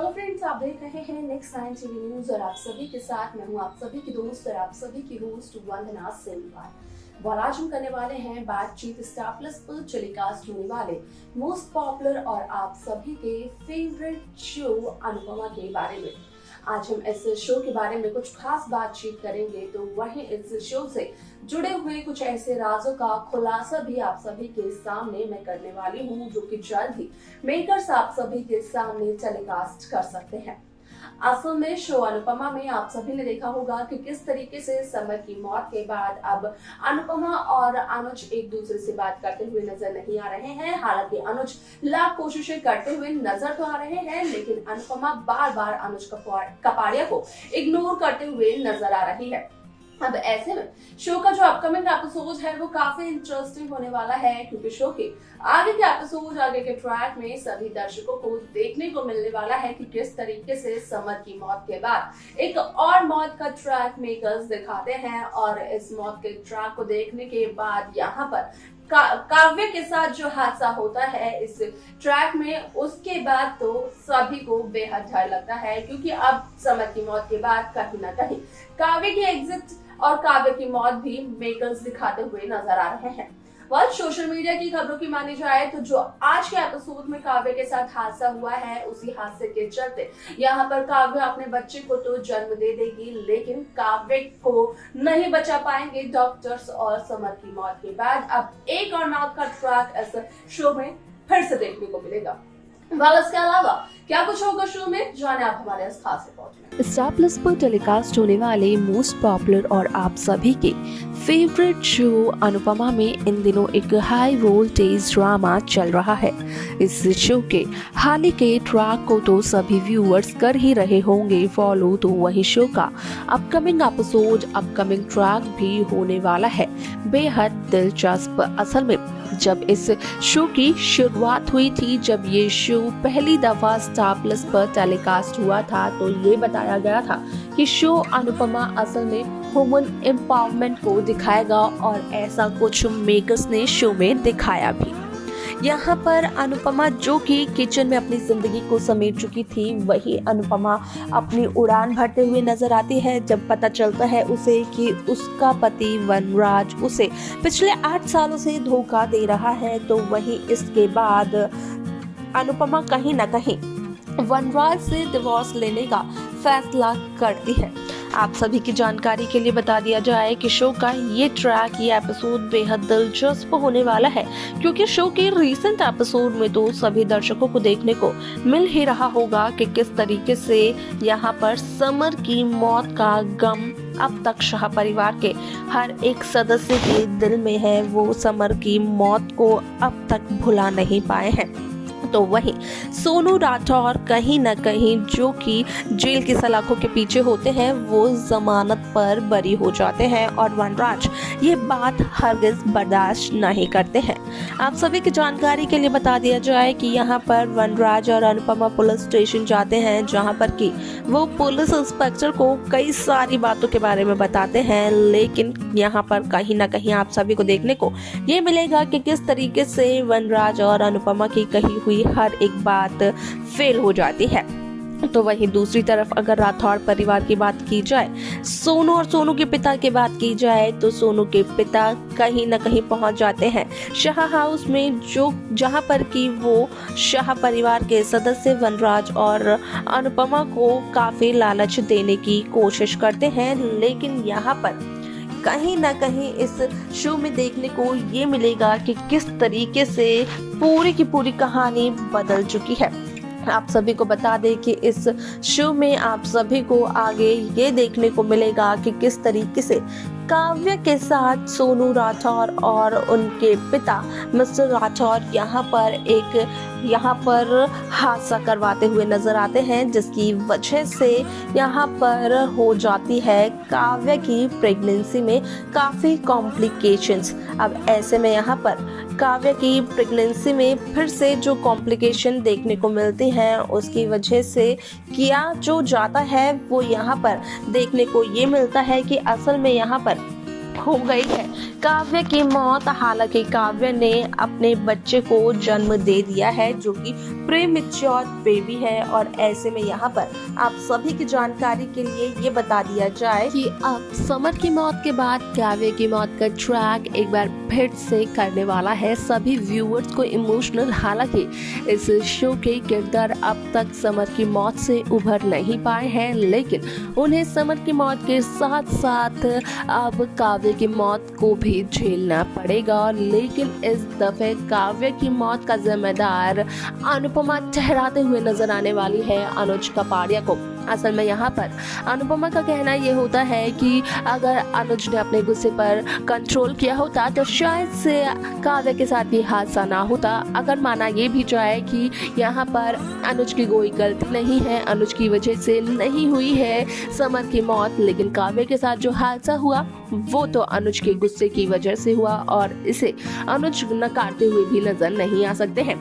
Hello friends, आप देख रहे हैं नेक्स्ट 9 टीवी न्यूज और आप सभी के साथ मैं हूं आप सभी की दोस्त और आप सभी की होस्ट वंदना सिंह। और आज हम करने वाले हैं बातचीत स्टार प्लस पर टेलीकास्ट होने वाले मोस्ट पॉपुलर और आप सभी के फेवरेट शो अनुपमा के बारे में। आज हम इस शो के बारे में कुछ खास बातचीत करेंगे, तो वहीं इस शो से जुड़े हुए कुछ ऐसे राजों का खुलासा भी आप सभी के सामने मैं करने वाली हूँ, जो कि जल्द ही मेकर्स आप सभी के सामने टेलीकास्ट कर सकते हैं। असल में शो अनुपमा में आप सभी ने देखा होगा कि किस तरीके से समर की मौत के बाद अब अनुपमा और अनुज एक दूसरे से बात करते हुए नजर नहीं आ रहे हैं। हालांकि अनुज लाख कोशिशें करते हुए नजर तो आ रहे हैं, लेकिन अनुपमा बार बार अनुज कपाड़िया को इग्नोर करते हुए नजर आ रही है। अब ऐसे में शो का जो अपकमिंग एपिसोड है वो काफी इंटरेस्टिंग होने वाला है, क्योंकि शो के आगे के एपिसोड, आगे के ट्रैक में सभी दर्शकों को देखने को मिलने वाला है कि किस तरीके से समर की मौत के बाद एक और मौत का ट्रैक मेकर्स दिखाते हैं। और इस मौत के ट्रैक को देखने के बाद यहाँ पर काव्य के साथ जो हादसा होता है इस ट्रैक में, उसके बाद तो सभी को बेहद डर लगता है, क्योंकि अब समर की मौत के बाद कहीं ना कहीं काव्य की एग्जिट और काव्य की मौत भी मेकर्स दिखाते हुए नजर आ रहे हैं। सोशल मीडिया की खबरों की मानी जाए तो जो आज के एपिसोड में काव्य के साथ हादसा हुआ है, उसी हादसे के चलते यहाँ पर काव्य अपने बच्चे को तो जन्म दे देगी, लेकिन काव्य को नहीं बचा पाएंगे डॉक्टर्स। और समर की मौत के बाद अब एक और मौत का ट्रैक इस शो में फिर से देखने को मिलेगा। इसके अलावा क्या कुछ होगा शो में, जाने आप हमारे इस खास रिपोर्ट में। स्टार प्लस पर टेलीकास्ट होने वाले मोस्ट पॉपुलर और आप सभी के फेवरेट शो अनुपमा में इन दिनों एक हाई वोल्टेज ड्रामा चल रहा है। इस शो के हाल ही के ट्रैक को तो सभी व्यूअर्स कर ही रहे होंगे फॉलो, तो वही शो का अपकमिंग एपिसोड, अपकमिंग ट्रैक भी होने वाला है बेहद दिलचस्प। असल में जब इस शो की शुरुआत हुई थी, जब ये शो पहली दफा स्टार प्लस पर टेलीकास्ट हुआ था, तो ये बताया गया था कि शो अनुपमा असल में वुमन एम्पावरमेंट को दिखाएगा, और ऐसा कुछ मेकर्स ने शो में दिखाया भी। यहाँ पर अनुपमा जो कि किचन में अपनी जिंदगी को समेट चुकी थी, वही अनुपमा अपनी उड़ान भरते हुए नजर आती है जब पता चलता है उसे कि उसका पति वनराज उसे पिछले 8 सालों से धोखा दे रहा है। तो वही इसके बाद अनुपमा कहीं ना कहीं वनराज से डिवोर्स लेने का फैसला करती है। आप सभी की जानकारी के लिए बता दिया जाए कि शो का ये ट्रैक, ये एपिसोड बेहद दिलचस्प होने वाला है, क्योंकि शो के रीसेंट एपिसोड में तो सभी दर्शकों को देखने को मिल ही रहा होगा कि किस तरीके से यहाँ पर समर की मौत का गम अब तक शाह परिवार के हर एक सदस्य के दिल में है। वो समर की मौत को अब तक भुला नहीं पाए हैं। तो वहीं सोनू राठौर कहीं न कहीं जो कि जेल की सलाखों के पीछे होते हैं, वो जमानत पर बरी हो जाते हैं, और वनराज ये बात हरगिज बर्दाश्त नहीं करते हैं। आप सभी की जानकारी के लिए बता दिया जाए कि यहाँ पर वनराज और अनुपमा पुलिस स्टेशन जाते हैं, जहाँ पर कि वो पुलिस इंस्पेक्टर को कई सारी बातों के बारे में बताते हैं, लेकिन यहाँ पर कहीं ना कहीं आप सभी को देखने को ये मिलेगा कि किस तरीके से वनराज और अनुपमा की कही हुई हर एक बात फेल हो जाती है। तो वहीं दूसरी तरफ अगर राठौर परिवार की बात की जाए, सोनू और सोनू के पिता की बात की जाए, तो सोनू के पिता कहीं न कहीं पहुंच जाते हैं शाह हाउस में, जो जहां पर कि वो शाह परिवार के सदस्य वनराज और अनुपमा को काफी लालच देने की कोशिश करते हैं। लेकिन यहाँ पर कहीं ना कहीं इस शो में देखने को ये मिलेगा कि किस तरीके से पूरी की पूरी कहानी बदल चुकी है। आप सभी को बता दें कि इस शो में आप सभी को आगे ये देखने को मिलेगा कि किस तरीके से काव्य के साथ सोनू राठौर और उनके पिता मिस्टर राठौर यहाँ पर हादसा करवाते हुए नजर आते हैं, जिसकी वजह से यहाँ पर हो जाती है काव्य की प्रेगनेंसी में काफ़ी कॉम्प्लिकेशंस। अब ऐसे में यहाँ पर काव्य की प्रेगनेंसी में फिर से जो कॉम्प्लिकेशन देखने को मिलती हैं, उसकी वजह से किया जो जाता है वो यहाँ पर देखने को ये मिलता है कि असल में यहाँ पर हो गई है काव्य की मौत। हालांकि काव्य ने अपने बच्चे को जन्म दे दिया है जो कि प्रीमेच्योर बेबी है, और ऐसे में यहाँ पर आप सभी की जानकारी के लिए ये बता दिया जाए कि अब समर की मौत के बाद काव्य की मौत का ट्रैक एक बार फिर से करने वाला है सभी व्यूअर्स को इमोशनल। हालांकि इस शो के किरदार अब तक समर की मौत से उभर नहीं पाए हैं, लेकिन उन्हें समर की मौत के साथ साथ अब काव्य की मौत को भी झेलना पड़ेगा। लेकिन इस दफे काव्य की मौत का जिम्मेदार अनुपमा ठहराते हुए नजर आने वाली है अनुज कपाड़िया को। असल में यहाँ पर अनुपमा का कहना ये होता है कि अगर अनुज ने अपने गुस्से पर कंट्रोल किया होता तो शायद से काव्य के साथ ये हादसा ना होता। अगर माना ये भी जाए कि यहाँ पर अनुज की कोई गलती नहीं है, अनुज की वजह से नहीं हुई है समर की मौत, लेकिन काव्य के साथ जो हादसा हुआ वो तो अनुज के गुस्से की वजह से हुआ और इसे अनुज नकारते हुए भी नजर नहीं आ सकते हैं।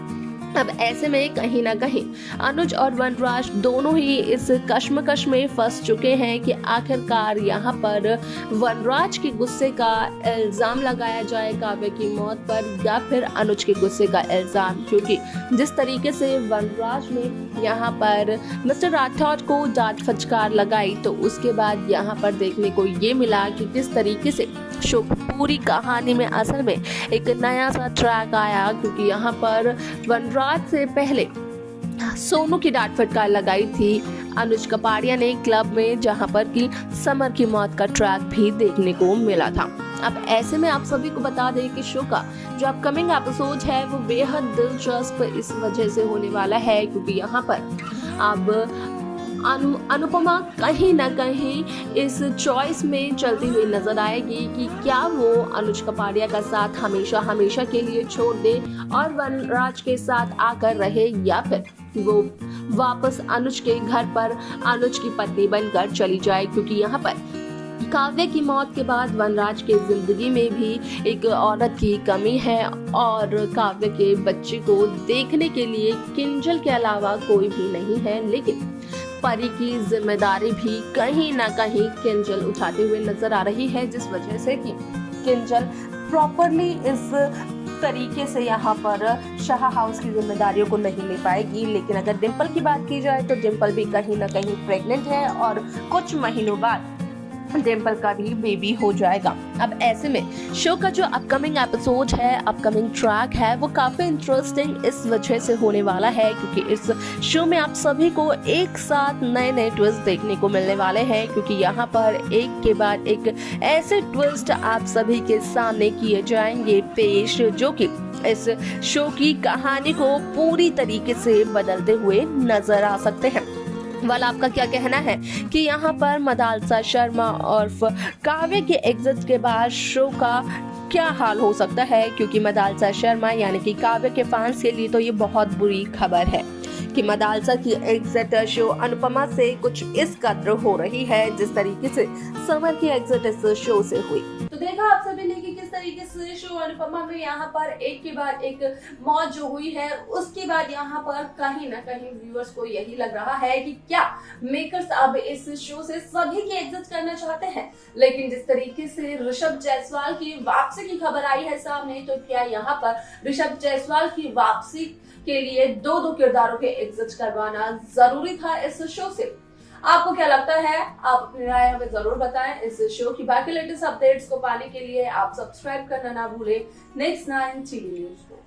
अब ऐसे में कहीं ना कहीं अनुज और वनराज दोनों ही इस कश्मकश में फंस चुके हैं कि आखिरकार यहाँ पर वनराज के गुस्से का इल्जाम लगाया जाए काव्य की मौत पर या फिर अनुज के गुस्से का इल्जाम, क्योंकि जिस तरीके से वनराज ने यहाँ पर मिस्टर राठौड़ को डांट फटकार लगाई तो उसके बाद यहाँ पर देखने को ये मिला कि किस तरीके से शो पूरी कहानी में असल में एक नया सा ट्रैक आया, क्योंकि यहाँ पर वनराज से पहले सोनू की डांट फटकार लगाई थी अनुज कपाड़िया ने क्लब में, जहां पर कि समर की मौत का ट्रैक भी देखने को मिला था। अब ऐसे में आप सभी को बता दें कि शो का जो अपकमिंग एपिसोड है वो बेहद दिलचस्प इस वजह से होने वाला है क्योंकि यहाँ पर अब अनुपमा कहीं ना कहीं इस चॉइस में चलती हुई नजर आएगी कि क्या वो अनुज कपाड़िया का साथ हमेशा हमेशा के लिए छोड़ दे और वनराज के साथ आकर रहे, या फिर वो वापस अनुज के घर पर अनुज की पत्नी बनकर चली जाए। क्योंकि यहाँ पर काव्य की मौत के बाद वनराज के जिंदगी में भी एक औरत की कमी है और काव्य के बच्चे को देखने के लिए किंजल के अलावा कोई भी नहीं है, लेकिन परी की जिम्मेदारी भी कहीं ना कहीं किंजल उठाते हुए नजर आ रही है, जिस वजह से कि किंजल प्रॉपरली इस तरीके से यहाँ पर शाह हाउस की जिम्मेदारियों को नहीं ले पाएगी। लेकिन अगर डिम्पल की बात की जाए तो डिम्पल भी कहीं ना कहीं प्रेग्नेंट है और कुछ महीनों बाद डिम्पल का भी बेबी हो जाएगा। अब ऐसे में शो का जो अपकमिंग एपिसोड है, अपकमिंग ट्रैक है, वो काफी इंटरेस्टिंग इस वजह से होने वाला है क्योंकि इस शो में आप सभी को एक साथ नए नए ट्विस्ट देखने को मिलने वाले हैं, क्योंकि यहाँ पर एक के बाद एक ऐसे ट्विस्ट आप सभी के सामने किए जाएंगे पेश जो कि इस शो की कहानी को पूरी तरीके से बदलते हुए नजर आ सकते हैं। वाला आपका क्या कहना है कि यहाँ पर मदालसा शर्मा और काव्य के एग्जिट के बाद शो का क्या हाल हो सकता है, क्योंकि मदालसा शर्मा यानी कि काव्य के फैंस के लिए तो ये बहुत बुरी खबर है कि मदालसा की एग्जिट शो अनुपमा से कुछ इस कदर हो रही है जिस तरीके से समर की एग्जिट इस शो से हुई। तो देखा आप सभी ने कि किस तरीके से शो अनुपमा में यहाँ पर एक के बाद एक मौत जो हुई है, उसके बाद यहाँ पर कहीं ना कहीं व्यूअर्स को यही लग रहा है कि क्या मेकर्स अब इस शो से सभी की एग्जिट करना चाहते हैं। लेकिन जिस तरीके से ऋषभ जायसवाल की वापसी की खबर आई है सामने, तो क्या यहाँ पर ऋषभ जायसवाल की वापसी के लिए दो किरदारों के एग्जिट करवाना जरूरी था इस शो से। आपको क्या लगता है? आप अपनी राय हमें जरूर बताएं। इस शो की बाकी लेटेस्ट अपडेट्स को पाने के लिए आप सब्सक्राइब करना ना भूलें नेक्स्ट 9 टीवी न्यूज को।